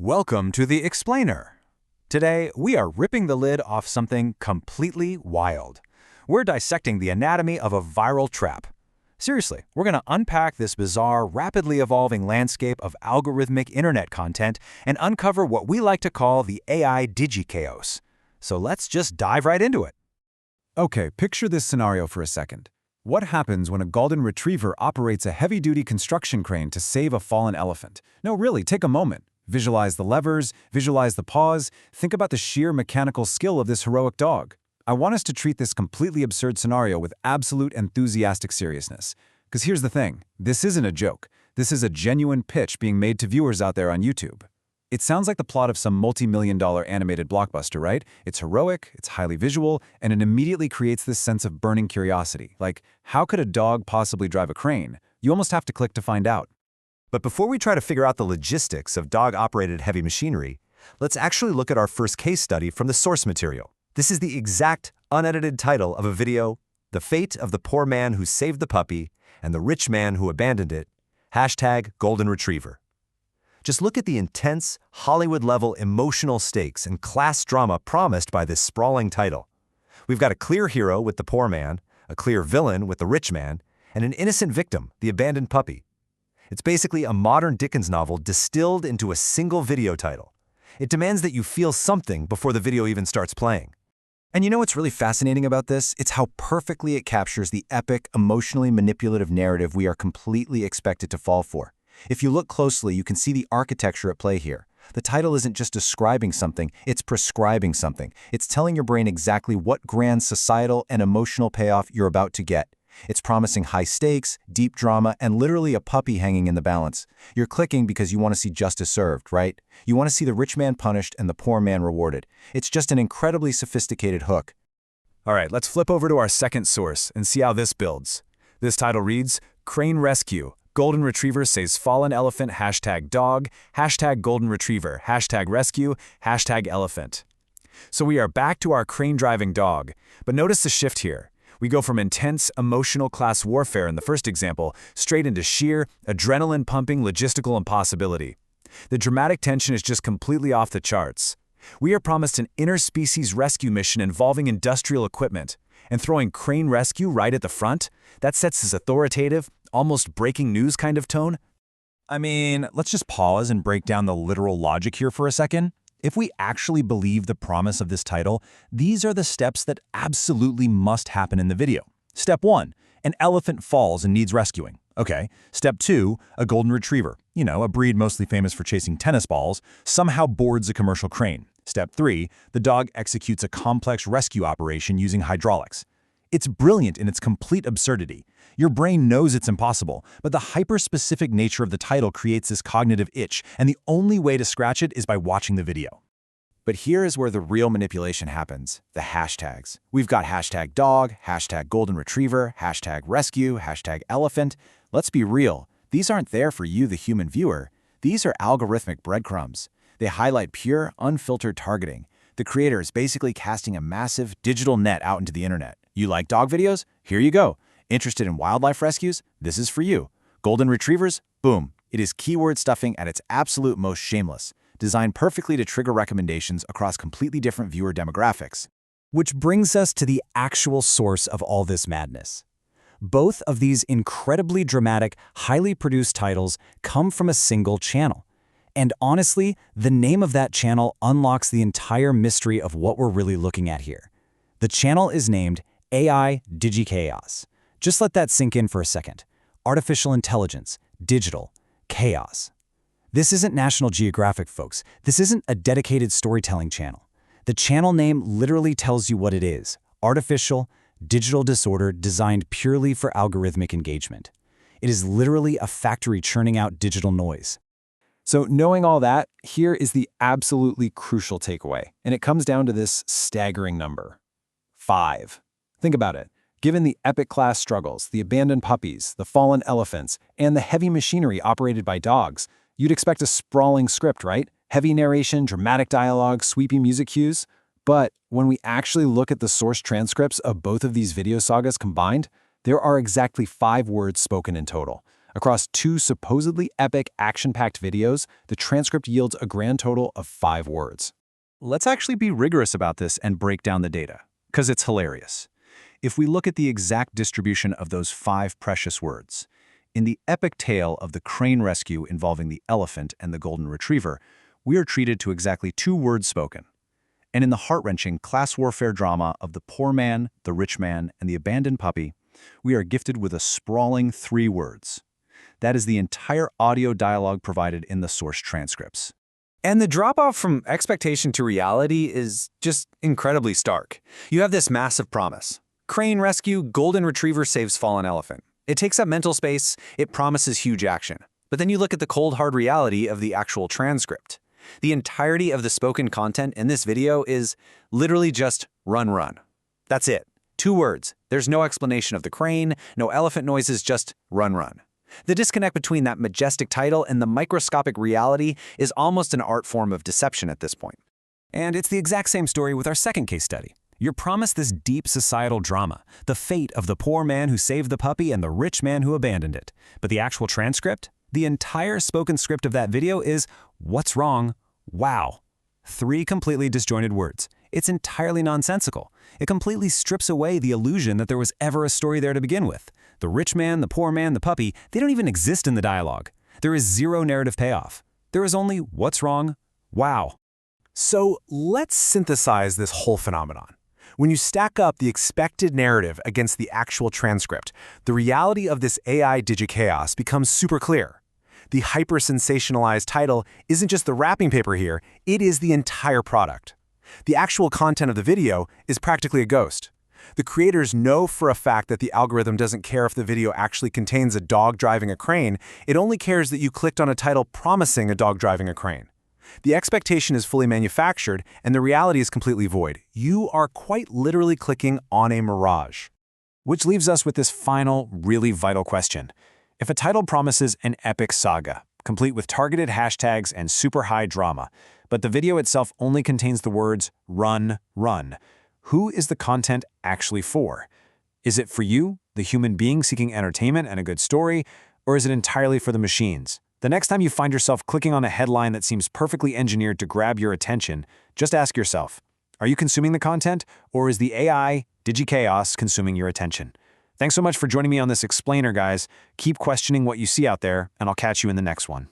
Welcome to The Explainer. Today, we are ripping the lid off something completely wild. We're dissecting the anatomy of a viral trap. Seriously, we're going to unpack this bizarre, rapidly evolving landscape of algorithmic internet content and uncover what we like to call the AI digi-chaos. So let's just dive right into it. Okay, picture this scenario for a second. What happens when a golden retriever operates a heavy-duty construction crane to save a fallen elephant? No, really, take a moment. Visualize the levers, visualize the paws, think about the sheer mechanical skill of this heroic dog. I want us to treat this completely absurd scenario with absolute enthusiastic seriousness. Because here's the thing, this isn't a joke. This is a genuine pitch being made to viewers out there on YouTube. It sounds like the plot of some multi-million-dollar animated blockbuster, right? It's heroic, it's highly visual, and it immediately creates this sense of burning curiosity. Like, how could a dog possibly drive a crane? You almost have to click to find out. But before we try to figure out the logistics of dog-operated heavy machinery, let's actually look at our first case study from the source material. This is the exact, unedited title of a video, The Fate of the Poor Man Who Saved the Puppy and the Rich Man Who Abandoned It, #Golden Retriever. Just look at the intense, Hollywood-level emotional stakes and class drama promised by this sprawling title. We've got a clear hero with the poor man, a clear villain with the rich man, and an innocent victim, the abandoned puppy. It's basically a modern Dickens novel distilled into a single video title. It demands that you feel something before the video even starts playing. And you know what's really fascinating about this? It's how perfectly it captures the epic, emotionally manipulative narrative we are completely expected to fall for. If you look closely, you can see the architecture at play here. The title isn't just describing something, it's prescribing something. It's telling your brain exactly what grand societal and emotional payoff you're about to get. It's promising high stakes, deep drama, and literally a puppy hanging in the balance. You're clicking because you want to see justice served, right? You want to see the rich man punished and the poor man rewarded. It's just an incredibly sophisticated hook. All right, let's flip over to our second source and see how this builds. This title reads, Crane Rescue. Golden Retriever saves fallen elephant, #dog, #golden retriever, #rescue, #elephant. So we are back to our crane-driving dog, but notice the shift here. We go from intense, emotional class warfare in the first example straight into sheer, adrenaline-pumping logistical impossibility. The dramatic tension is just completely off the charts. We are promised an interspecies rescue mission involving industrial equipment, and throwing crane rescue right at the front, that sets this authoritative, almost breaking news kind of tone. I mean, let's just pause and break down the literal logic here for a second. If we actually believe the promise of this title, these are the steps that absolutely must happen in the video. Step 1, an elephant falls and needs rescuing. Okay. Step 2, a golden retriever, a breed mostly famous for chasing tennis balls, somehow boards a commercial crane. Step 3, the dog executes a complex rescue operation using hydraulics. It's brilliant in its complete absurdity. Your brain knows it's impossible, but the hyper-specific nature of the title creates this cognitive itch, and the only way to scratch it is by watching the video. But here is where the real manipulation happens, the hashtags. We've got #dog, #golden retriever, #rescue, #elephant. Let's be real, these aren't there for you, the human viewer. These are algorithmic breadcrumbs. They highlight pure, unfiltered targeting. The creator is basically casting a massive digital net out into the internet. You like dog videos? Here you go. Interested in wildlife rescues? This is for you. Golden retrievers? Boom. It is keyword stuffing at its absolute most shameless, designed perfectly to trigger recommendations across completely different viewer demographics. Which brings us to the actual source of all this madness. Both of these incredibly dramatic, highly produced titles come from a single channel. And honestly, the name of that channel unlocks the entire mystery of what we're really looking at here. The channel is named AI digi-chaos. Just let that sink in for a second. Artificial intelligence, digital, chaos. This isn't National Geographic, folks. This isn't a dedicated storytelling channel. The channel name literally tells you what it is: artificial, digital disorder designed purely for algorithmic engagement. It is literally a factory churning out digital noise. So knowing all that, here is the absolutely crucial takeaway, and it comes down to this staggering number: 5. Think about it. Given the epic class struggles, the abandoned puppies, the fallen elephants, and the heavy machinery operated by dogs, you'd expect a sprawling script, right? Heavy narration, dramatic dialogue, sweeping music cues. But when we actually look at the source transcripts of both of these video sagas combined, there are exactly 5 words spoken in total. Across two supposedly epic, action-packed videos, the transcript yields a grand total of 5 words. Let's actually be rigorous about this and break down the data, because it's hilarious. If we look at the exact distribution of those 5 precious words, in the epic tale of the crane rescue involving the elephant and the golden retriever, we are treated to exactly 2 words spoken. And in the heart-wrenching class warfare drama of the poor man, the rich man, and the abandoned puppy, we are gifted with a sprawling 3 words. That is the entire audio dialogue provided in the source transcripts. And the drop-off from expectation to reality is just incredibly stark. You have this massive promise. Crane rescue, golden retriever saves fallen elephant. It takes up mental space, it promises huge action. But then you look at the cold, hard reality of the actual transcript. The entirety of the spoken content in this video is literally just run, run. That's it. 2 words. There's no explanation of the crane, no elephant noises, just run, run. The disconnect between that majestic title and the microscopic reality is almost an art form of deception at this point. And it's the exact same story with our second case study. You're promised this deep societal drama, the fate of the poor man who saved the puppy and the rich man who abandoned it. But the actual transcript, the entire spoken script of that video is, "What's wrong? Wow." 3 completely disjointed words. It's entirely nonsensical. It completely strips away the illusion that there was ever a story there to begin with. The rich man, the poor man, the puppy, they don't even exist in the dialogue. There is 0 narrative payoff. There is only, "What's wrong? Wow." So let's synthesize this whole phenomenon. When you stack up the expected narrative against the actual transcript, the reality of this AI digichaos becomes super clear. The hyper-sensationalized title isn't just the wrapping paper here, it is the entire product. The actual content of the video is practically a ghost. The creators know for a fact that the algorithm doesn't care if the video actually contains a dog driving a crane, it only cares that you clicked on a title promising a dog driving a crane. The expectation is fully manufactured, and the reality is completely void. You are quite literally clicking on a mirage. Which leaves us with this final, really vital question. If a title promises an epic saga, complete with targeted hashtags and super high drama, but the video itself only contains the words run, run, who is the content actually for? Is it for you, the human being seeking entertainment and a good story, or is it entirely for the machines? The next time you find yourself clicking on a headline that seems perfectly engineered to grab your attention, just ask yourself, are you consuming the content, or is the AI, digichaos, consuming your attention? Thanks so much for joining me on this explainer, guys. Keep questioning what you see out there, and I'll catch you in the next one.